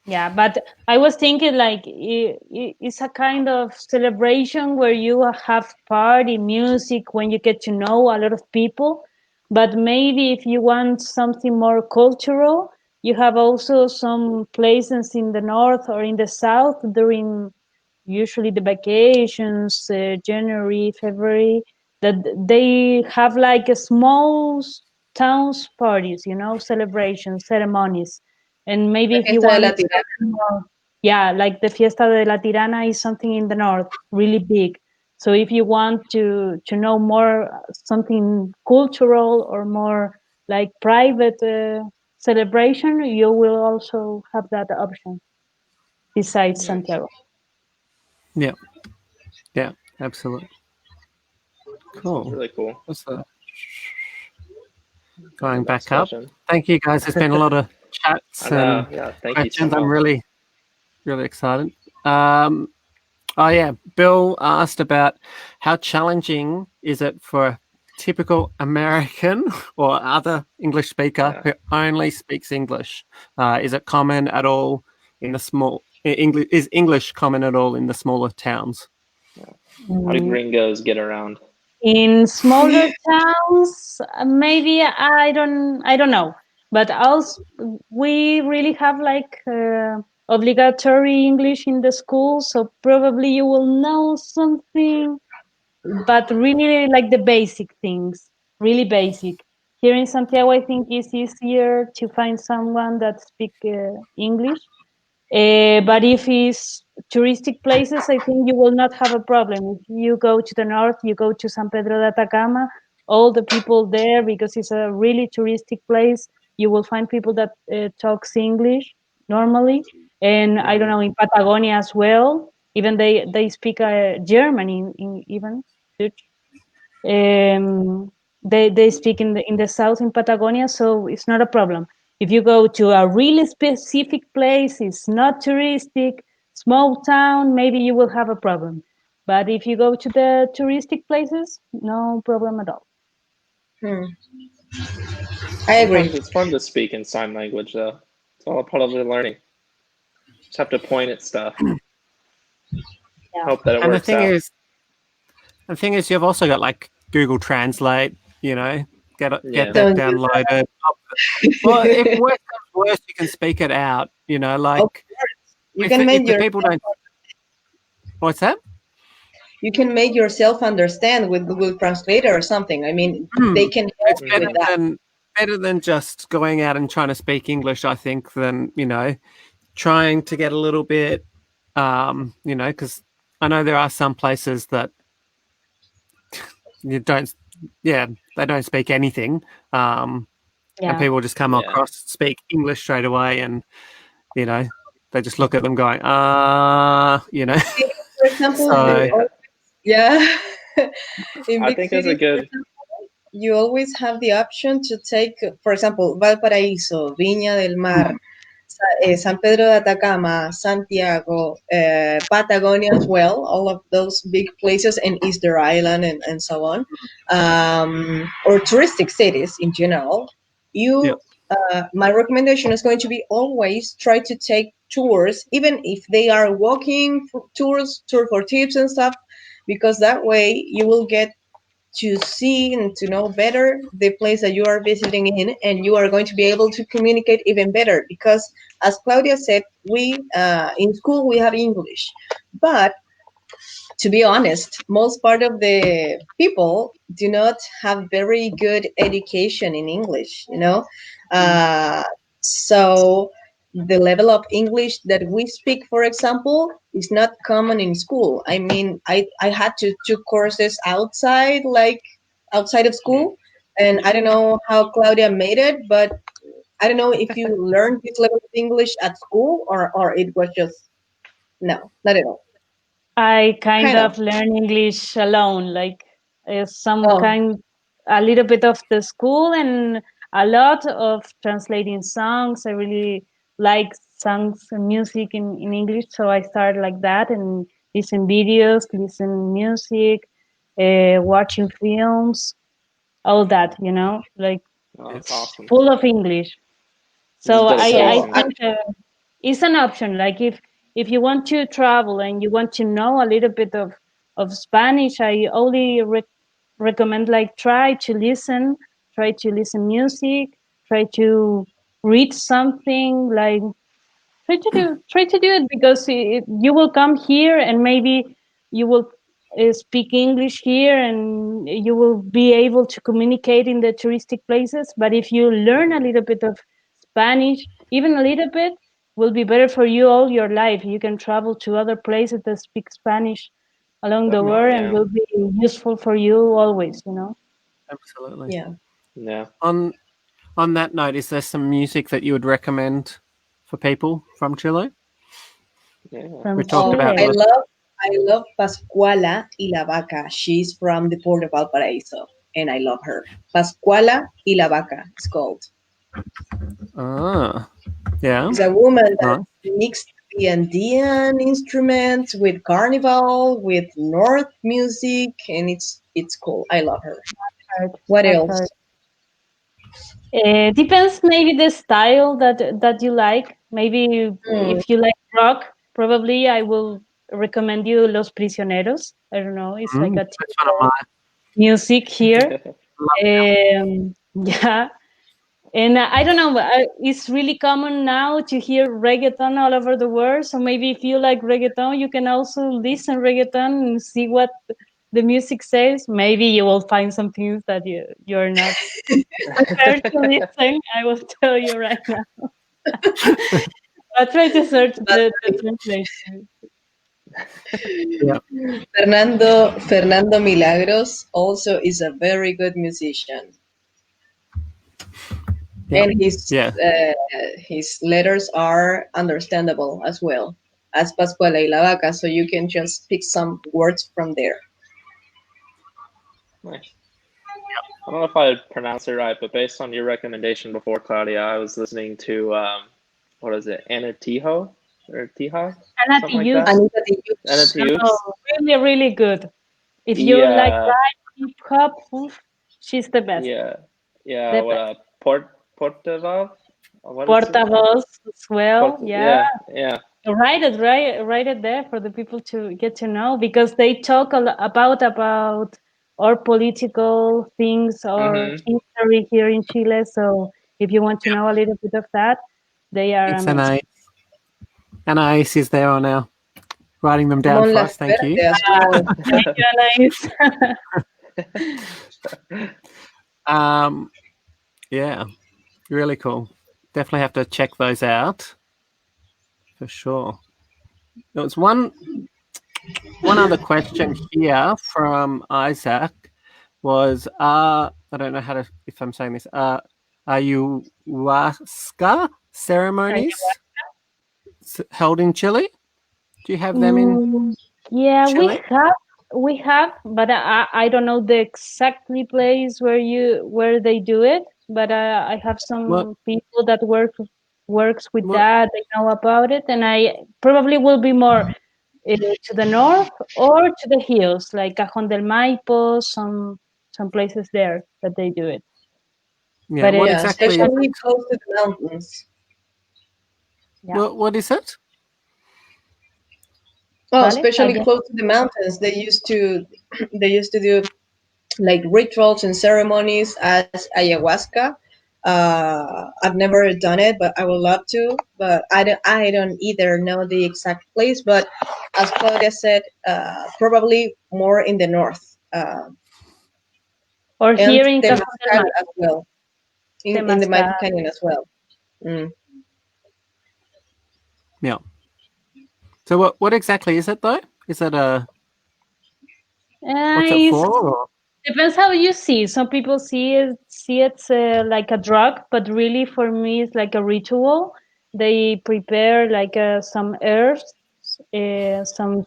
Yeah, but I was thinking like it's a kind of celebration where you have party music when you get to know a lot of people. But maybe if you want something more cultural, you have also some places in the north or in the south during usually the vacations, January, February, that they have like a small towns parties, celebrations, ceremonies. And maybe La if you fiesta de la want tirana. something more, yeah, like the Fiesta de la Tirana is something in the north, really big. So if you want to know more something cultural or more like private celebration, you will also have that option. besides Nice. Santiago. Yeah, yeah, absolutely. Sounds Cool. really cool. What's that? Going Next back up. question. Thank you, guys. There's been a lot of chats I know. and Yeah. Thank you so questions. I'm much. really, really excited. Oh yeah, Bill asked about how challenging is it for a typical American or other English speaker Yeah. who only speaks English. Is it common at all in the small English? Is English common at all in the smaller towns? How do gringos get around? In smaller towns, maybe I don't know, but also we really have like obligatory English in the school, so probably you will know something, but really like the basic things, really basic. Here in Santiago, I think it's easier to find someone that speak English. But if it's touristic places, I think you will not have a problem. If you go to the north, you go to San Pedro de Atacama, all the people there, because it's a really touristic place, you will find people that talks English normally. And I don't know, in Patagonia as well, even they speak German in even Dutch. They speak in the south in Patagonia, so it's not a problem. If you go to a really specific place, it's not touristic, small town, maybe you will have a problem. But if you go to the touristic places, no problem at all. I agree. Sometimes it's fun to speak in sign language, though. It's all a part of the learning. Just have to point at stuff. Yeah. Hope that it And works out. the thing is, you've also got like Google Translate. You know, get Yeah. that Don't do downloaded. Well, if worse comes worse, you can speak it out. You know, Of like course. You if can make the people yourself don't. What's that? you can make yourself understand with Google Translator or something. I mean, they can help It's you with that. better than just going out and trying to speak English. I think than trying to get a little bit. Because I know there are some places that you don't. Yeah, they don't speak anything. And Yeah. people just come Yeah. across speak English straight away, and they just look at them going, For example, So yeah. In I big think it's a cities, good. you always have the option to take, for example, Valparaíso, Viña del Mar, San Pedro de Atacama, Santiago, Patagonia as well, all of those big places, and Easter Island and so on, or touristic cities in general. Yeah. My recommendation is going to be always try to take tours, even if they are walking tour for tips and stuff, because that way you will get to see and to know better the place that you are visiting in, and you are going to be able to communicate even better, because as Claudia said, we in school we have English, but to be honest, most part of the people do not have very good education in English, uh, so the level of English that we speak, for example, is not common in school. I mean, I had to took courses outside of school, and I don't know how Claudia made it, but I don't know if you learned this level of English at school, or it was just no, not at all. I kind Kind of. of learn English alone, like Oh, a little bit of the school and a lot of translating songs. I really like songs and music in English, so I started like that and listen videos, listen music, watching films, all that, like Oh, that's awesome. full of English. This So I so dedication. think it's an option. Like if you want to travel and you want to know a little bit of Spanish, I only recommend like try to listen music, try to read something, like try to do it, because you will come here and maybe you will speak English here and you will be able to communicate in the touristic places. But if you learn a little bit of Spanish, even a little bit, will be better for you all your life. You can travel to other places that speak Spanish along the Definitely. world and Yeah. will be useful for you always. Absolutely. yeah. Yeah. On that note, is there some music that you would recommend for people from Chile? Yeah. from We talked Chile. about I love Pascuala y la Vaca. She's from the port of Valparaiso, and I love her. Pascuala y la Vaca, it's called. Yeah. It's a woman that Nice. mixed the Andean instruments with carnival, with North music, and it's cool. I love her. Heard, What I've else? heard. Depends maybe the style that you like. Maybe Mm, if you like rock, probably I will recommend you Los Prisioneros. I don't know, it's like a That's one of typical my music here. Yeah, and I don't know, it's really common now to hear reggaeton all over the world. So maybe if you like reggaeton, you can also listen reggaeton and see what the music says. Maybe you will find some things that you're not prepared to listen. I will tell you right now. I'll try to search but the translation. Yeah. Fernando Milagros also is a very good musician, Yeah. and Yeah. his letters are understandable as well as Pascuala y la Vaca. So you can just pick some words from there. Nice. I don't know if I pronounced it right, but based on your recommendation before, Claudia, I was listening to what is it, Anatijo or Tija, Anna something like that. Tijoux. Anita Tijoux. Anatijoux. Oh, really, really good. If you like Yeah, rap, hip hop, oof, she's the best. yeah, yeah. The What best. Portavoz? What is it? Portavoz as well. Yeah. Yeah, yeah. Write it there for the people to get to know, because they talk about our political things or Mm-hmm. history here in Chile. So if you want to know a little bit of that, they are Thanks, amazing. Anais is there on our writing them down Mon for us. Thank you. Laferte as well. Thank you, Anais. Yeah, really cool. Definitely have to check those out for sure. There was one other question here from Isaac was I don't know if I'm saying this, ayahuasca ceremonies held in Chile? Do you have them in Yeah, Chile? we have, but I don't know the exactly place where they do it. But I have What some people that works with what that. They know about it, and I probably will be more to the north or to the hills, like Cajon del Maipo, some places there that they do it. yeah, But what Yeah, exactly is especially it? close to the mountains. yeah, What is it? Oh, vale, especially again. close to the mountains, they used to do like rituals and ceremonies as ayahuasca. I've never done it, but I would love to. But I don't either know the exact place. But as Claudia said, probably more in the north, Or and here in Cajon del Temazcal as well, in the Maipo, Maipo Canyon as well. Mm. Yeah. So what exactly is it though? Is it what's it It's for? Or? depends how you see. Some people see it like a drug, but really for me it's like a ritual. They prepare like some herbs, some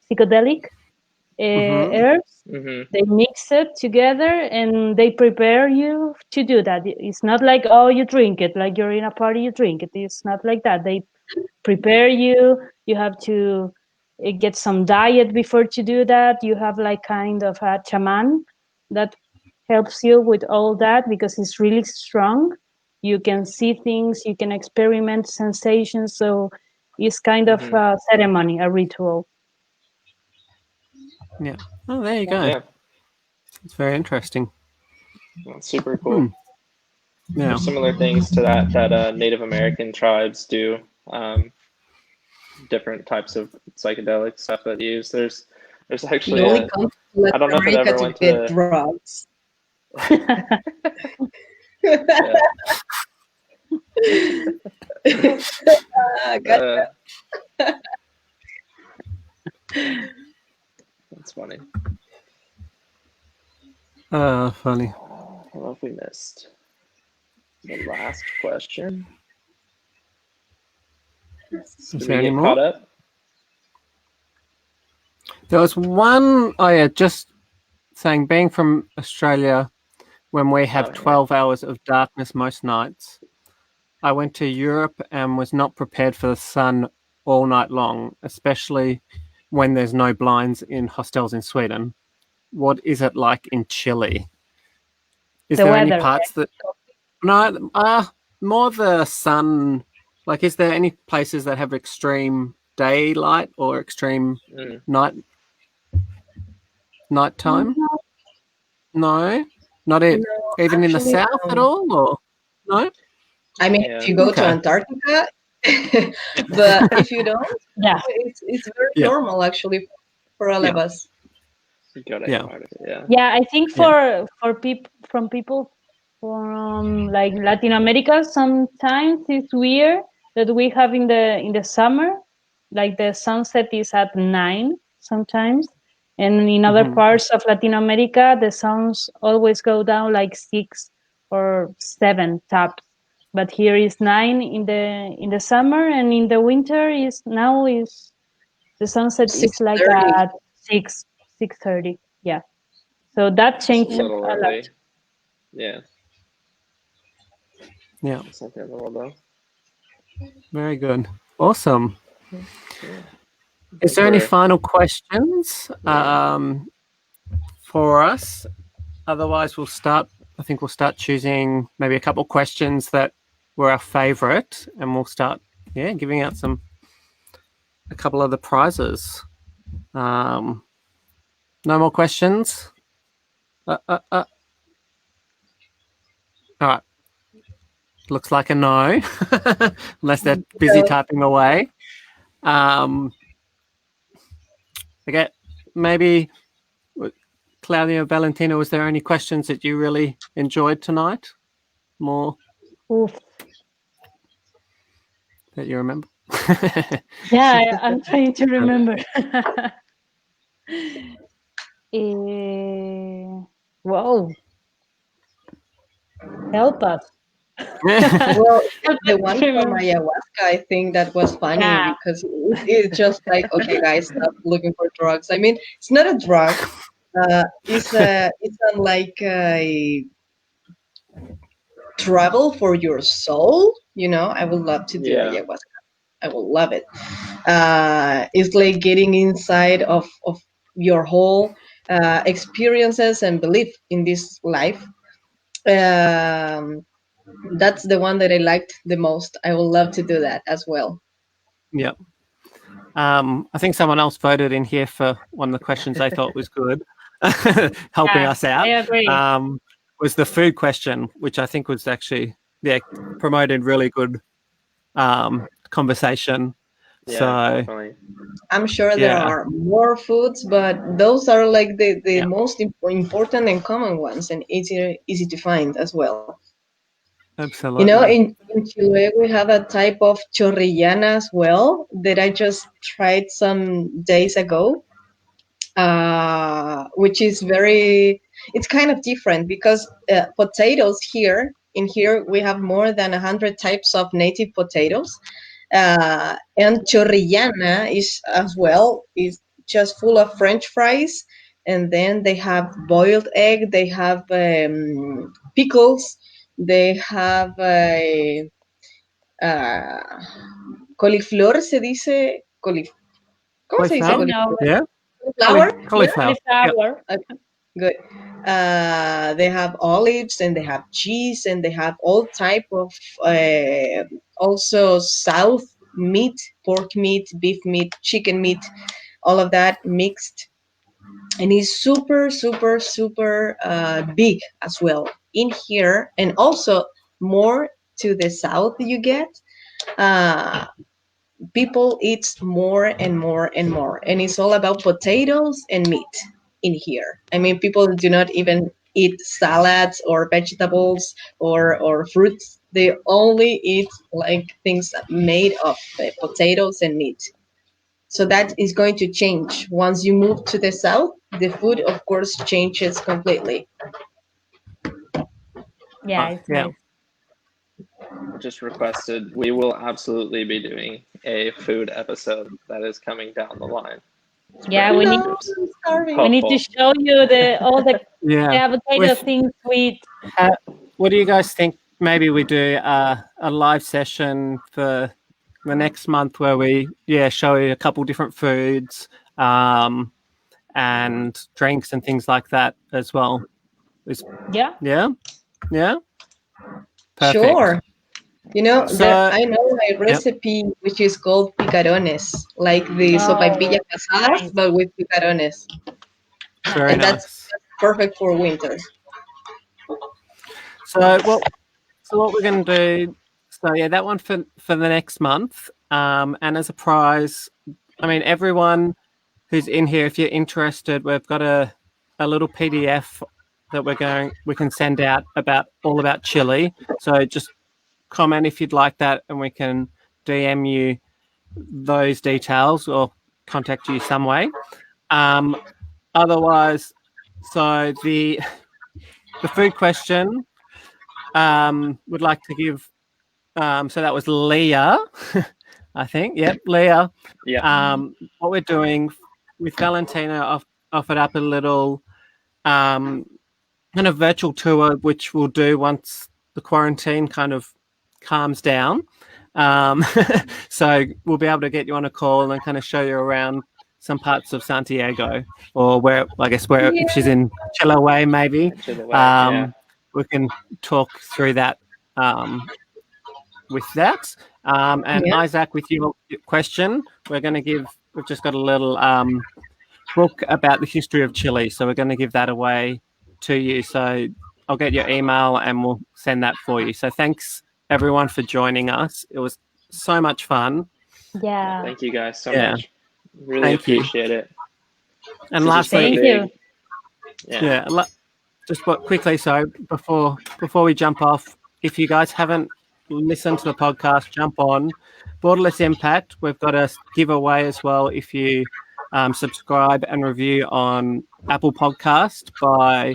psychedelic Mm-hmm. herbs. Mm-hmm. They mix it together and they prepare you to do that. It's not like, oh, you drink it like you're in a party, you drink it. It's not like that. They prepare you. You have to get some diet before to do that. You have like kind of a shaman that helps you with all that, because it's really strong. You can see things, you can experiment sensations. So it's kind of Mm-hmm. a ceremony, a ritual. Yeah. Oh, there you Yeah. go. Yeah, It's very interesting. that's super Hmm. cool. Yeah. There's similar things to that Native American tribes do. Different types of psychedelic stuff that you use. There's He actually only a comes to Latin I don't know if it America ever to went get to drugs. yeah. Gotcha. That's funny. Funny. I don't know if we missed the last question. Did there we any get more? caught up? There was one. Oh yeah, just saying. Being from Australia, when we have Oh, yeah. 12 hours of darkness most nights, I went to Europe and was not prepared for the sun all night long, especially when there's no blinds in hostels in Sweden. What is it like in Chile? Is The there any weather. parts that no? More the sun. Like, is there any places that have extreme daylight or extreme Mm. nighttime? No, No, not it. No, Even in the actually, south at all, or no? I mean, Yeah. if you go to Okay. Antarctica, but if you don't, yeah, it's very Yeah. normal actually for all of Yeah. us. Go to Yeah. Antarctica. Yeah. yeah. I think Yeah. for people from like Latin America, sometimes it's weird that we have in the summer, like the sunset is at 9 sometimes, and in other Hmm. parts of Latin America, the suns always go down like 6 or 7 tops. But here is 9 in the summer, and in the winter is the sunset is like 6:30. at 6:30. Yeah, so that It's a changed little a lot. early. Yeah. Yeah. It's not the end of the world though. Very good. Awesome. Yeah. Is there any final questions for us? Otherwise, we'll start. I think we'll start choosing maybe a couple of questions that were our favourite, and we'll start, giving out a couple of the prizes. No more questions. All right. Looks like a no, unless they're busy So, typing away. Okay, maybe Claudia, Valentina, was there any questions that you really enjoyed tonight? More Oof. that you remember? Yeah, I'm trying to remember. Whoa, help us. well, Help the us one from remember. ayahuasca, I think that was funny Yeah, because it's just like, okay, guys, stop looking for drugs. I mean, it's not a drug. It's unlike a travel for your soul. You know, I would love to do Yeah. ayahuasca. I will love it. It's like getting inside of your whole experiences and belief in this life. Um, that's the one that I liked the most. I would love to do that as well. Yeah. I think someone else voted in here for one of the questions they thought was good, helping yeah, us I out. agree. Was the food question, which I think was actually promoted really good conversation. Yeah. So Definitely. I'm sure there yeah, are more foods, but those are like the yeah, most important and common ones and easy to find as well. You know, absolutely. in Chile, we have a type of chorrillana as well that I just tried some days ago, which is it's kind of different because potatoes in here, we have more than 100 types of native potatoes. And chorrillana is as well, is just full of French fries. And then they have boiled egg, they have pickles, they have uh, coliflor, se dice, ¿cómo se dice Cauliflower. coliflor? Yeah, Flour? Yeah. cauliflower. Yeah, Cauliflower. Good. They have olives and they have cheese and they have all type of also South meat, pork meat, beef meat, chicken meat, all of that mixed, and it's super, super, super big as well in here, and also more to the south you get. Uh, People eat more and more and more, and it's all about potatoes and meat in here. I mean, people do not even eat salads or vegetables or fruits. They only eat like things made of potatoes and meat. So that is going to change once you move to the south. The food, of course, changes completely. Yeah, it's yeah. nice. just requested we will absolutely be doing a food episode that is coming down the line. Yeah, we need No, I'm sorry. we need to show you all the Yeah. avocado things we eat. What do you guys think? Maybe we do a live session for the next month where we show you a couple different foods and drinks and things like that as well. Yeah. Yeah. Perfect. Sure. So- I know a recipe which is called picarones, like the sopaipillas pasadas, but with picarones. Very And nice. that's perfect for winter. So what we're going to do? So yeah, that one for the next month. And as a prize, I mean, everyone who's in here, if you're interested, we've got a little PDF that we can send out all about Chile. So just comment if you'd like that, and we can DM you those details or contact you some way. Otherwise, so the food question would like to give. So that was Leah, I think. Yep, Leah. Yeah. What we're doing with Valentina, offered up a little kind of virtual tour, which we'll do once the quarantine kind of calms down. So we'll be able to get you on a call and kind of show you around some parts of Santiago, or where if she's in Chiloé, maybe. We can talk through that with that. And Isaac, with your question, we've just got a little book about the history of Chile. So we're going to give that away to you. So I'll get your email and we'll send that for you. So thanks everyone for joining us. It was so much fun. Yeah. Thank you guys so much. Really Thank you. appreciate it. And So lastly, Thank you. Just quickly, so before we jump off, if you guys haven't listened to the podcast, jump on Borderless Impact. We've got a giveaway as well if you subscribe and review on Apple Podcast by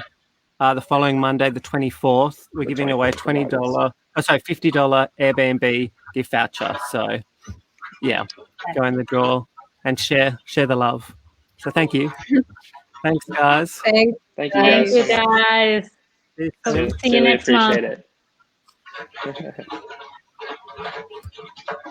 the following Monday, the 24th. We're giving away $50 Airbnb gift voucher. So yeah, go in the draw and share the love. So thank you. Thanks, guys. Thank you Thank guys you, so much. guys. See See you next month. Appreciate it.